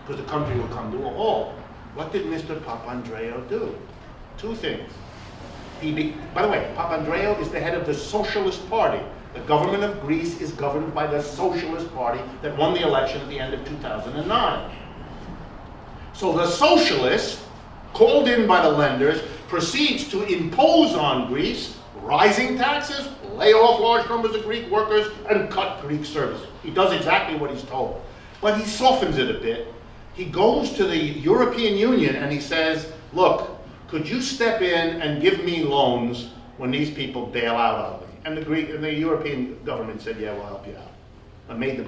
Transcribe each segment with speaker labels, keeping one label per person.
Speaker 1: because the country will come to a halt. What did Mr. Papandreou do? Two things. By the way, Papandreou is the head of the Socialist Party. The government of Greece is governed by the Socialist Party that won the election at the end of 2009. So the socialist, called in by the lenders, proceeds to impose on Greece rising taxes, lay off large numbers of Greek workers, and cut Greek services. He does exactly what he's told. But he softens it a bit. He goes to the European Union and he says, look, could you step in and give me loans when these people bail out on me? And the European government said, yeah, we'll help you out. And made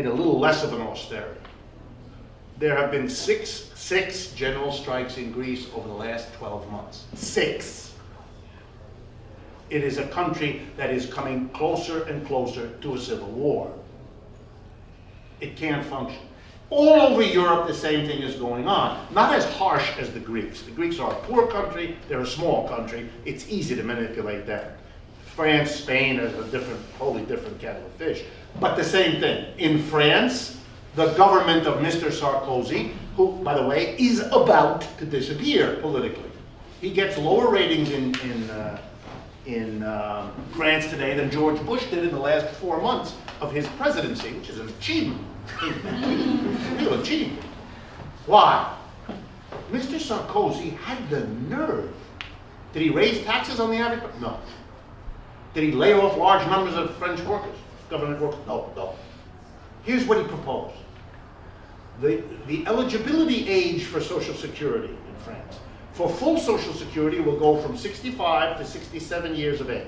Speaker 1: a little less of an austerity. There have been six general strikes in Greece over the last 12 months. 6. It is a country that is coming closer and closer to a civil war. It can't function. All over Europe, the same thing is going on. Not as harsh as the Greeks. The Greeks are a poor country, they're a small country. It's easy to manipulate them. France, Spain is a totally different kettle of fish. But the same thing. In France, the government of Mr. Sarkozy, who, by the way, is about to disappear politically. He gets lower ratings in France today than George Bush did in the last 4 months of his presidency, which is an achievement. Real achievement. Why? Mr. Sarkozy had the nerve. Did he raise taxes on the average? No. Did he lay off large numbers of French workers, government workers? No, no. Here's what he proposed. The eligibility age for Social Security in France, for full Social Security, will go from 65 to 67 years of age.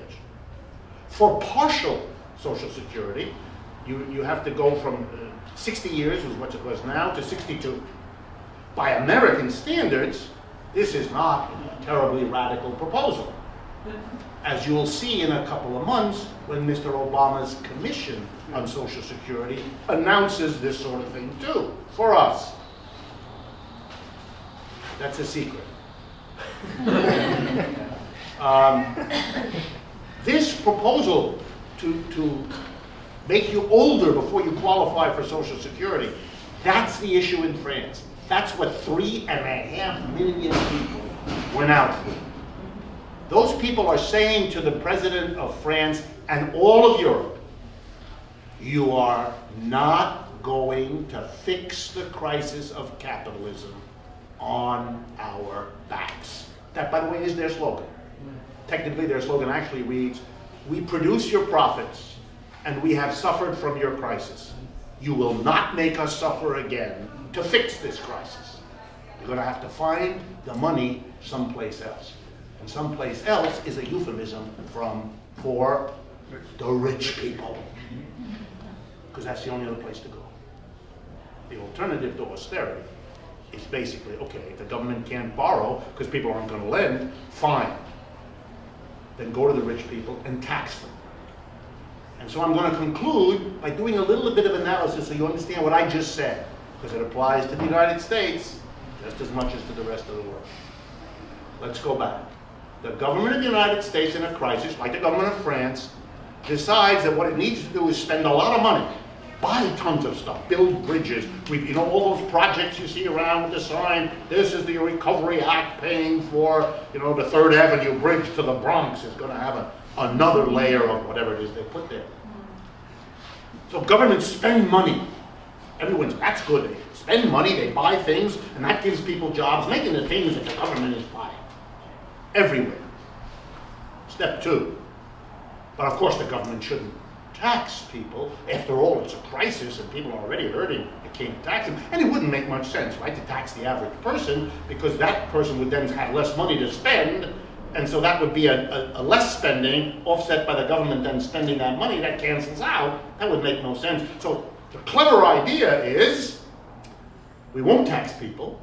Speaker 1: For partial Social Security, you have to go from 60 years, as much as it was now, to 62. By American standards, this is not a terribly radical proposal. As you will see in a couple of months, when Mr. Obama's Commission on Social Security announces this sort of thing too, for us. That's a secret. This proposal to make you older before you qualify for Social Security, that's the issue in France. That's what 3.5 million people went out for. Those people are saying to the president of France and all of Europe, you are not going to fix the crisis of capitalism on our backs. That, by the way, is their slogan. Technically, their slogan actually reads, we produce your profits and we have suffered from your crisis. You will not make us suffer again to fix this crisis. You're going to have to find the money someplace else. And someplace else is a euphemism for the rich people. Because that's the only other place to go. The alternative to austerity is basically, okay, if the government can't borrow because people aren't going to lend, fine. Then go to the rich people and tax them. And so I'm going to conclude by doing a little bit of analysis so you understand what I just said, because it applies to the United States just as much as to the rest of the world. Let's go back. The government of the United States in a crisis, like the government of France, decides that what it needs to do is spend a lot of money, buy tons of stuff, build bridges. All those projects you see around with the sign, this is the Recovery Act paying for, the 3rd Avenue bridge to the Bronx is going to have another layer of whatever it is they put there. So governments spend money. That's good. They spend money, they buy things, and that gives people jobs, making the things that the government is buying. Everywhere. Step 2. But of course the government shouldn't tax people. After all, it's a crisis and people are already hurting. You can't tax them. And it wouldn't make much sense, right, to tax the average person, because that person would then have less money to spend, and so that would be a less spending offset by the government then spending that money. That cancels out. That would make no sense. So the clever idea is we won't tax people.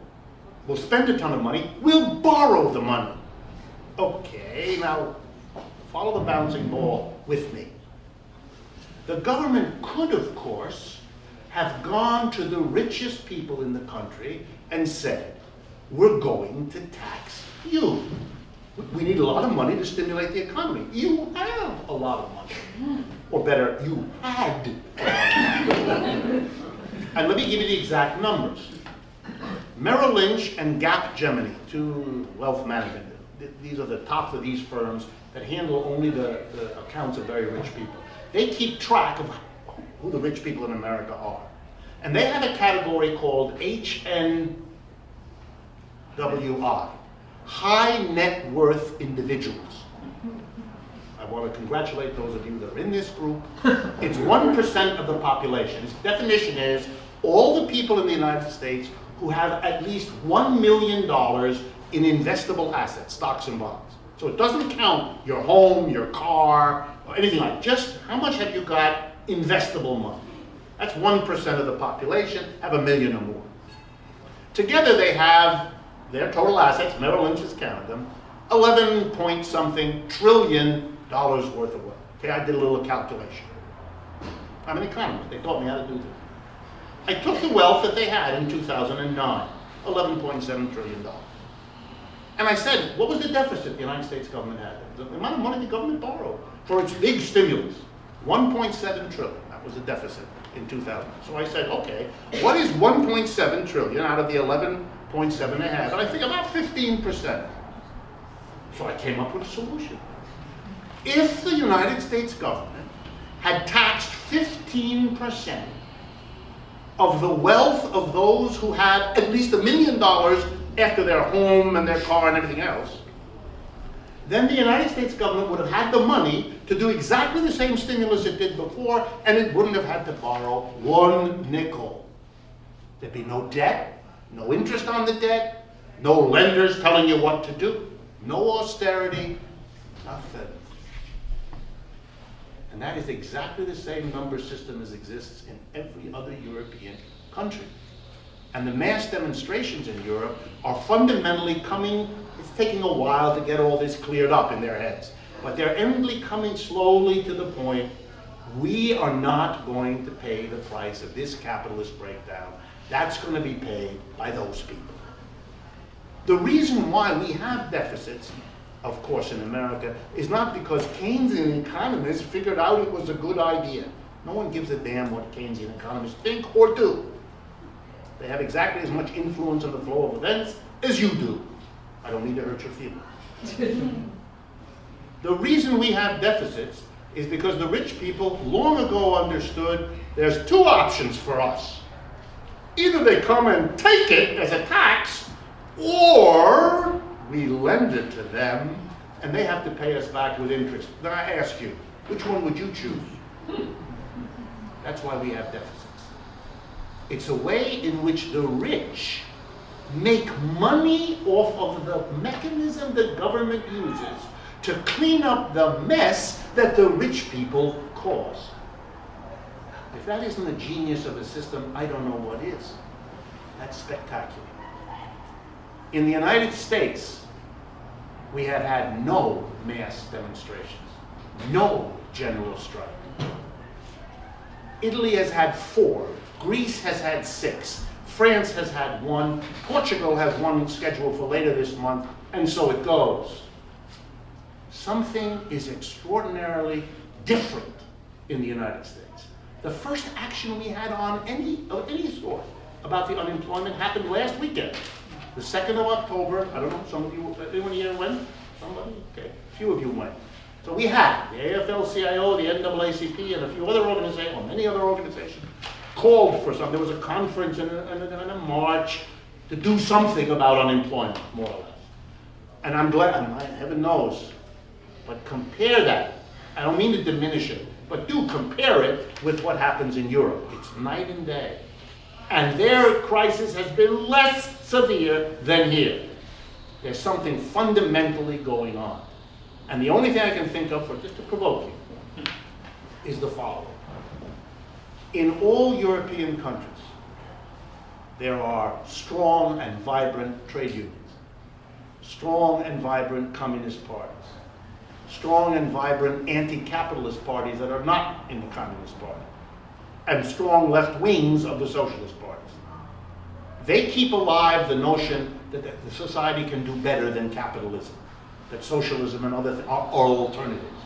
Speaker 1: We'll spend a ton of money. We'll borrow the money. Okay, now follow the bouncing ball with me. The government could, of course, have gone to the richest people in the country and said, we're going to tax you. We need a lot of money to stimulate the economy. You have a lot of money. Or better, you had a lot of money. And let me give you the exact numbers. Merrill Lynch and Gap Gemini, two wealth management. These are the tops of these firms that handle only the accounts of very rich people. They keep track of who the rich people in America are. And they have a category called HNWI, high net worth individuals. I want to congratulate those of you that are in this group. It's 1% of the population. Its definition is all the people in the United States who have at least $1 million in investable assets, stocks and bonds. So it doesn't count your home, your car, or anything like that. Just how much have you got investable money? That's 1% of the population, have $1 million or more. Together they have their total assets, Merrill Lynch has counted them, 11 point something trillion dollars worth of wealth. Okay, I did a little calculation. I'm an economist, they taught me how to do this. I took the wealth that they had in 2009, $11.7 trillion. And I said, what was the deficit the United States government had? The amount of money the government borrowed for its big stimulus, 1.7 trillion. That was the deficit in 2000. So I said, okay, what is 1.7 trillion out of the 11.7 they had? And I think about 15%. So I came up with a solution. If the United States government had taxed 15% of the wealth of those who had at least $1 million after their home and their car and everything else, then the United States government would have had the money to do exactly the same stimulus it did before, and it wouldn't have had to borrow one nickel. There'd be no debt, no interest on the debt, no lenders telling you what to do, no austerity, nothing. And that is exactly the same number system as exists in every other European country. And the mass demonstrations in Europe are fundamentally coming, it's taking a while to get all this cleared up in their heads, but they're endly coming slowly to the point, we are not going to pay the price of this capitalist breakdown. That's going to be paid by those people. The reason why we have deficits, of course, in America, is not because Keynesian economists figured out it was a good idea. No one gives a damn what Keynesian economists think or do. They have exactly as much influence on the flow of events as you do. I don't mean to hurt your feelings. The reason we have deficits is because the rich people long ago understood there's two options for us. Either they come and take it as a tax, or we lend it to them, and they have to pay us back with interest. Now I ask you, which one would you choose? That's why we have deficits. It's a way in which the rich make money off of the mechanism that government uses to clean up the mess that the rich people cause. If that isn't the genius of a system, I don't know what is. That's spectacular. In the United States, we have had no mass demonstrations, no general strike. Italy has had 4, Greece has had 6, France has had 1, Portugal has 1 scheduled for later this month, and so it goes. Something is extraordinarily different in the United States. The first action we had on any sort about the unemployment happened last weekend. The 2nd of October, I don't know, some of you, anyone here went? Somebody? Okay, a few of you went. So we had the AFL-CIO, the NAACP, and a few other organizations, or many other organizations, called for something. There was a conference and a march to do something about unemployment, more or less. And I'm glad, and heaven knows, but compare that. I don't mean to diminish it, but do compare it with what happens in Europe. It's night and day. And their crisis has been less severe than here. There's something fundamentally going on. And the only thing I can think of, for just to provoke you, is the following. In all European countries, there are strong and vibrant trade unions, strong and vibrant communist parties, strong and vibrant anti-capitalist parties that are not in the Communist Party, and strong left wings of the socialist parties. They keep alive the notion that the society can do better than capitalism, that socialism and other things are alternatives.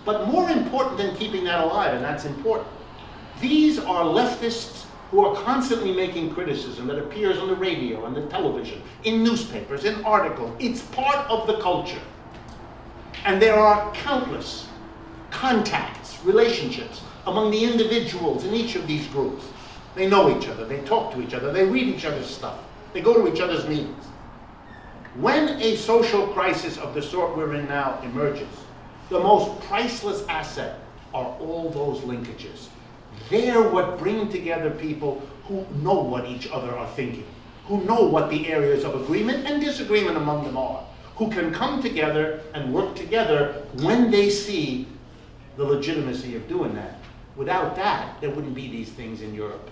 Speaker 1: But more important than keeping that alive, and that's important, these are leftists who are constantly making criticism that appears on the radio and the television, in newspapers, in articles. It's part of the culture. And there are countless contacts, relationships among the individuals in each of these groups. They know each other, they talk to each other, they read each other's stuff, they go to each other's meetings. When a social crisis of the sort we're in now emerges, the most priceless asset are all those linkages. They're what bring together people who know what each other are thinking, who know what the areas of agreement and disagreement among them are, who can come together and work together when they see the legitimacy of doing that. Without that, there wouldn't be these things in Europe.